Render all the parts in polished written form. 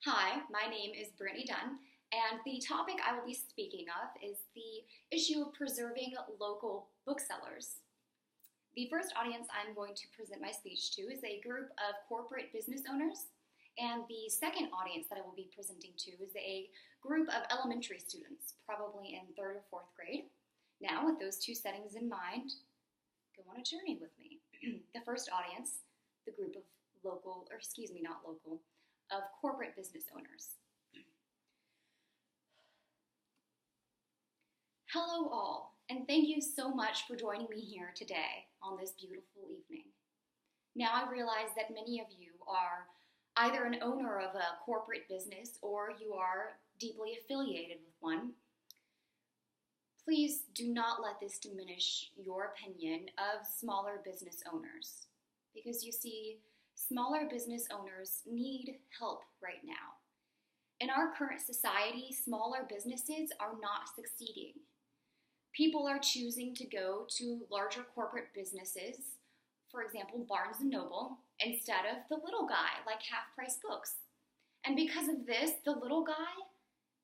Hi, my name is Brittany Dunn, and the topic I will be speaking of is the issue of preserving local booksellers. The first audience I'm going to present my speech to is a group of corporate business owners, and the second audience that I will be presenting to is a group of elementary students, probably in third or fourth grade. Now, with those two settings in mind, go on a journey with me. The first audience, the group of of corporate business owners. Hello all, and thank you so much for joining me here today on this beautiful evening. Now I realize that many of you are either an owner of a corporate business or you are deeply affiliated with one. Please do not let this diminish your opinion of smaller business owners, because you see, smaller business owners need help right now. In our current society, smaller businesses are not succeeding. People are choosing to go to larger corporate businesses, for example, Barnes & Noble, instead of the little guy like Half Price Books. And because of this, the little guy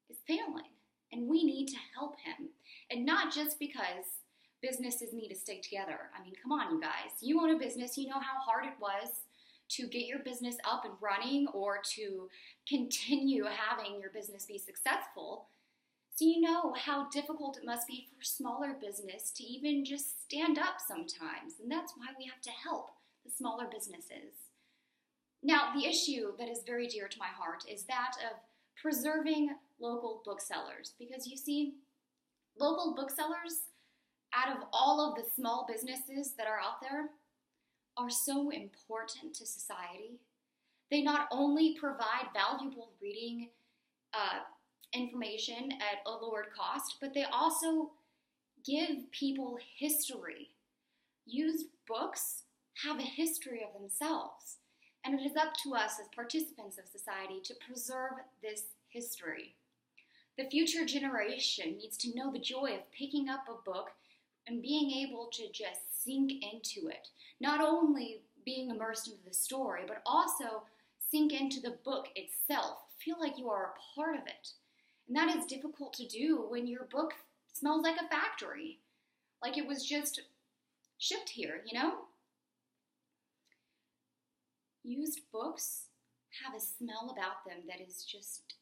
is failing, and we need to help him. And not just because businesses need to stick together. I mean, come on, you guys. You own a business, you know how hard it was to get your business up and running or to continue having your business be successful. So you know how difficult it must be for smaller business to even just stand up sometimes. And that's why we have to help the smaller businesses. Now, the issue that is very dear to my heart is that of preserving local booksellers. Because you see, local booksellers, out of all of the small businesses that are out there, are so important to society. They not only provide valuable reading information at a lowered cost, but they also give people history. Used books have a history of themselves, and it is up to us as participants of society to preserve this history. The future generation needs to know the joy of picking up a book and being able to just sink into it. Not only being immersed into the story, but also sink into the book itself. Feel like you are a part of it. And that is difficult to do when your book smells like a factory. Like it was just shipped here, you know? Used books have a smell about them that is just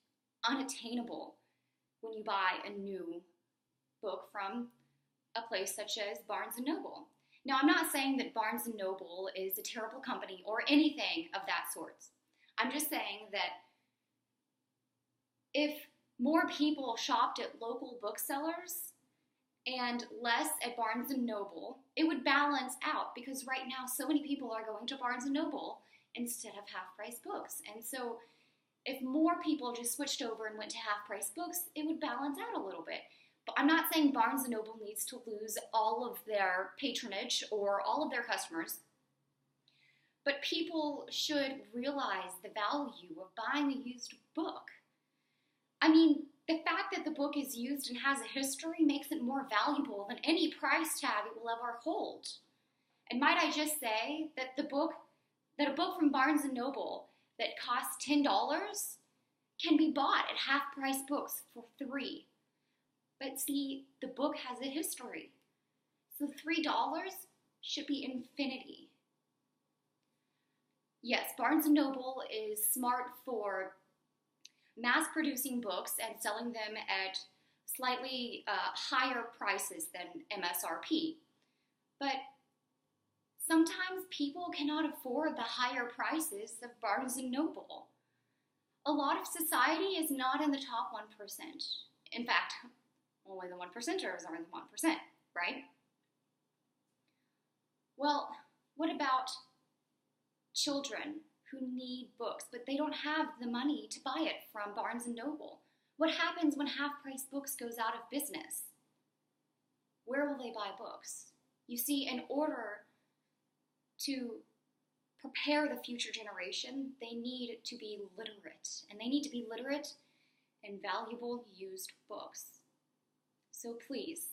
unattainable when you buy a new book from a place such as Barnes & Noble. Now, I'm not saying that Barnes & Noble is a terrible company or anything of that sort. I'm just saying that if more people shopped at local booksellers and less at Barnes & Noble, it would balance out, because right now so many people are going to Barnes & Noble instead of Half Price Books. And so if more people just switched over and went to Half Price Books, it would balance out a little bit. I'm not saying Barnes & Noble needs to lose all of their patronage or all of their customers, but people should realize the value of buying a used book. I mean, the fact that the book is used and has a history makes it more valuable than any price tag it will ever hold. And might I just say that a book from Barnes & Noble that costs $10 can be bought at Half Price Books for $3. But see, the book has a history. So $3 should be infinity. Yes, Barnes & Noble is smart for mass-producing books and selling them at slightly higher prices than MSRP. But sometimes people cannot afford the higher prices of Barnes & Noble. A lot of society is not in the top 1%. In fact, only the 1%ers are in the 1%, right? Well, what about children who need books, but they don't have the money to buy it from Barnes & Noble? What happens when Half Price Books goes out of business? Where will they buy books? You see, in order to prepare the future generation, they need to be literate, and they need to be literate in valuable used books. So please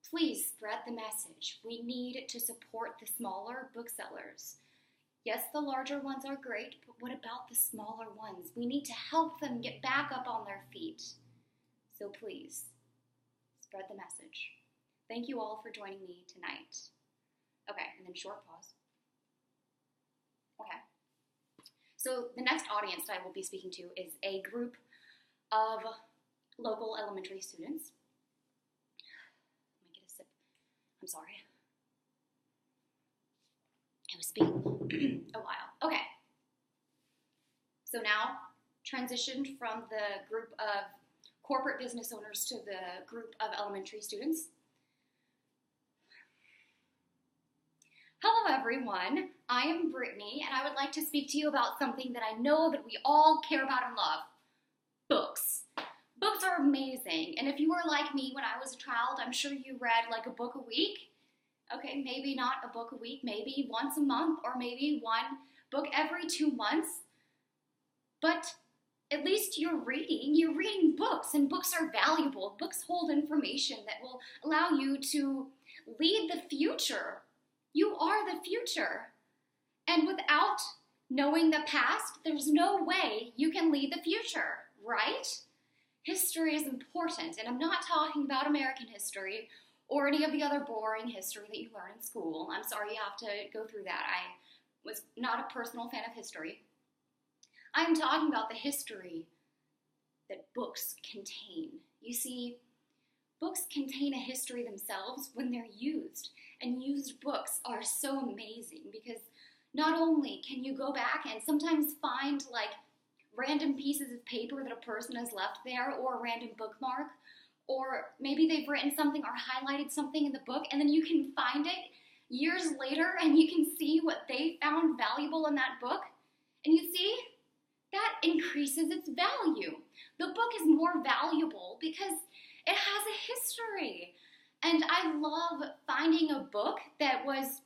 spread the message. We need to support the smaller booksellers. Yes, the larger ones are great, but what about the smaller ones? We need to help them get back up on their feet. So please, spread the message. Thank you all for joining me tonight. Okay, and then short pause. Okay. So the next audience that I will be speaking to is a group of local elementary students. Let me get a sip. I'm sorry. I was speaking a while. Okay. So now, transitioned from the group of corporate business owners to the group of elementary students. Hello everyone, I am Brittany, and I would like to speak to you about something that I know that we all care about and love. Books. Books are amazing, and if you were like me when I was a child, I'm sure you read like a book a week. Okay, maybe not a book a week, maybe once a month, or maybe one book every 2 months. But at least you're reading books, and books are valuable. Books hold information that will allow you to lead the future. You are the future. And without knowing the past, there's no way you can lead the future, right? History is important, and I'm not talking about American history or any of the other boring history that you learn in school. I'm sorry you have to go through that. I was not a personal fan of history. I'm talking about the history that books contain. You see, books contain a history themselves when they're used, and used books are so amazing because not only can you go back and sometimes find like random pieces of paper that a person has left there, or a random bookmark, or maybe they've written something or highlighted something in the book, and then you can find it years later and you can see what they found valuable in that book. And you see, that increases its value. The book is more valuable because it has a history. And I love finding a book that was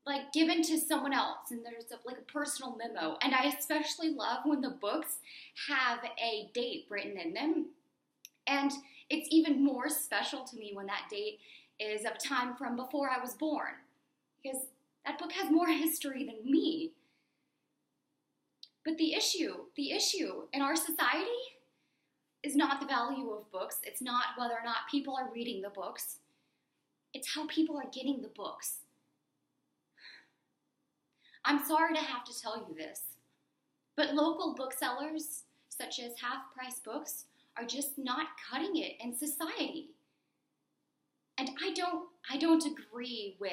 like given to someone else, and there's like a personal memo. And I especially love when the books have a date written in them. And it's even more special to me when that date is of time from before I was born, because that book has more history than me. But the issue in our society is not the value of books. It's not whether or not people are reading the books. It's how people are getting the books. I'm sorry to have to tell you this, but local booksellers, such as Half Price Books, are just not cutting it in society. And I don't agree with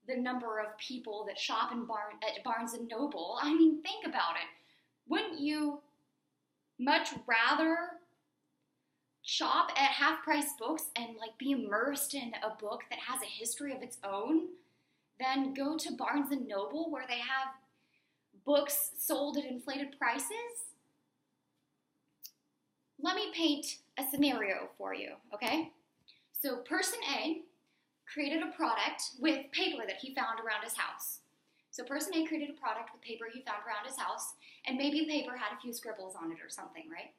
the number of people that shop at Barnes & Noble. I mean, think about it. Wouldn't you much rather shop at Half Price Books and like be immersed in a book that has a history of its own than go to Barnes & Noble where they have books sold at inflated prices? Let me paint a scenario for you, okay? So person A created a product with paper that he found around his house. So person A created a product with paper he found around his house, and maybe the paper had a few scribbles on it or something, right?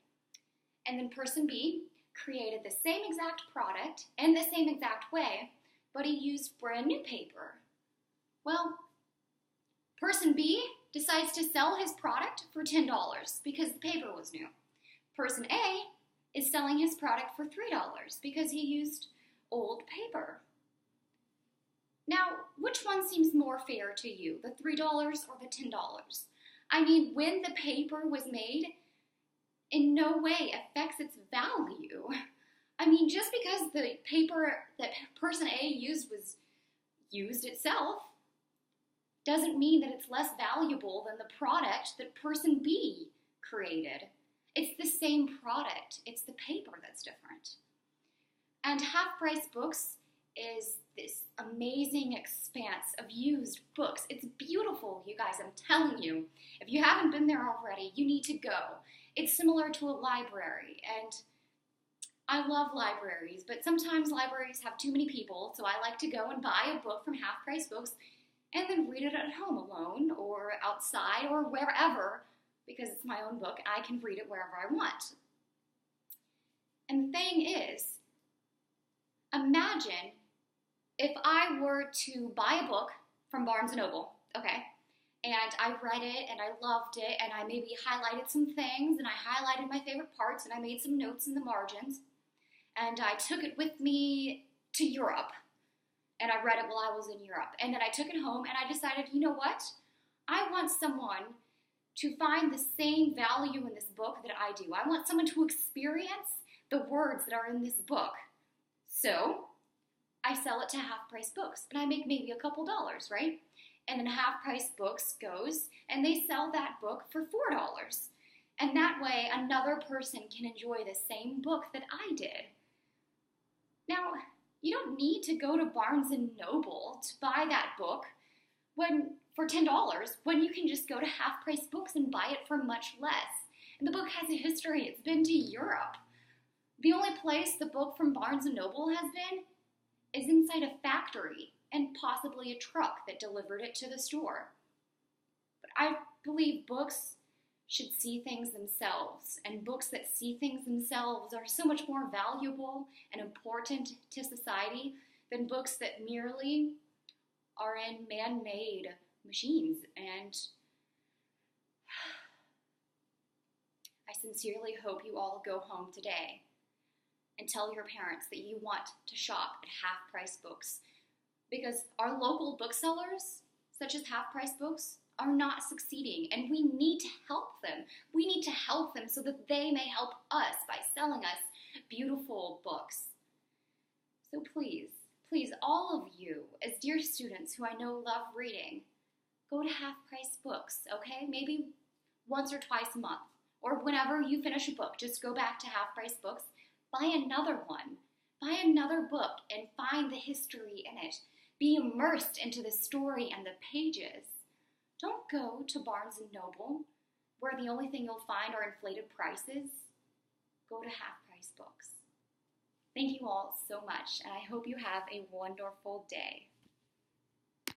And then person B created the same exact product in the same exact way, but he used brand new paper. Well, person B decides to sell his product for $10 because the paper was new. Person A is selling his product for $3 because he used old paper. Now, which one seems more fair to you, the $3 or the $10? I mean, when the paper was made, in no way affects its value. I mean, just because the paper that person A used was used itself, doesn't mean that it's less valuable than the product that person B created. It's the same product. It's the paper that's different. And Half Price Books is this amazing expanse of used books. It's beautiful, you guys, I'm telling you. If you haven't been there already, you need to go. It's similar to a library, and I love libraries, but sometimes libraries have too many people, so I like to go and buy a book from Half Price Books and then read it at home alone or outside or wherever, because it's my own book. I can read it wherever I want. And the thing is, imagine if I were to buy a book from Barnes & Noble, okay, and I read it and I loved it, and I maybe highlighted some things and I highlighted my favorite parts and I made some notes in the margins, and I took it with me to Europe, and I read it while I was in Europe. And then I took it home and I decided, you know what? I want someone to find the same value in this book that I do. I want someone to experience the words that are in this book. So I sell it to Half Price Books, and I make maybe a couple dollars, right? And then Half Price Books goes and they sell that book for $4. And that way another person can enjoy the same book that I did. Now, you don't need to go to Barnes & Noble to buy that book for $10 when you can just go to Half Price Books and buy it for much less. And the book has a history. It's been to Europe. The only place the book from Barnes & Noble has been is inside a factory and possibly a truck that delivered it to the store. But I believe books should see things themselves, and books that see things themselves are so much more valuable and important to society than books that merely are in man-made machines. And I sincerely hope you all go home today and tell your parents that you want to shop at Half Price Books, because our local booksellers, such as Half Price Books, are not succeeding, and we need to help them. We need to help them so that they may help us by selling us beautiful books. So please, all of you, as dear students who I know love reading, go to Half Price Books, okay? Maybe once or twice a month, or whenever you finish a book, just go back to Half Price Books, buy another one, buy another book, and find the history in it. Be immersed into the story and the pages. Don't go to Barnes & Noble, where the only thing you'll find are inflated prices. Go to Half Price Books. Thank you all so much, and I hope you have a wonderful day.